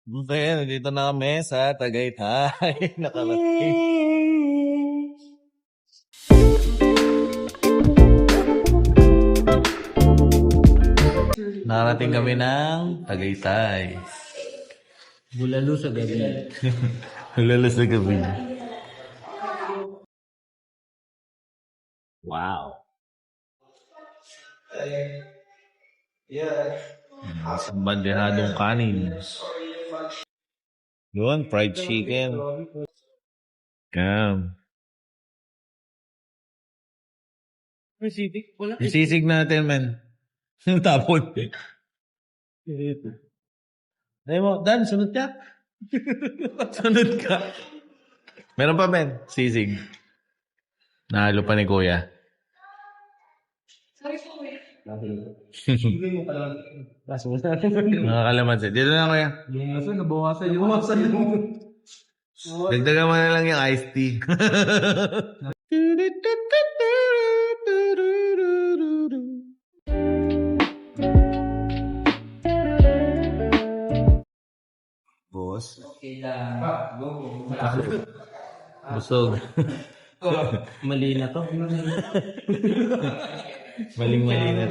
Okay, nandito na kami sa Tagaytay. Nakarating. Nakarating kami ng Tagaytay. Bulalo sa gabi. Lalo sa gabi. Wow. Isang bandehadong kanin. Yun, fried chicken. Cam. Pacific? Wala. Isisig natin, man. Tapon. Dahil mo, Dan, sunod ka. Sunod ka. Meron pa, Ben. Sisig. Nahalo pa ni Kuya. Nakakalamansin. Dito na, Kuya. Nabawasan yung Dagdagan mo na lang yung iced tea. Boss. Busog. Mali na to. Maling-mali na.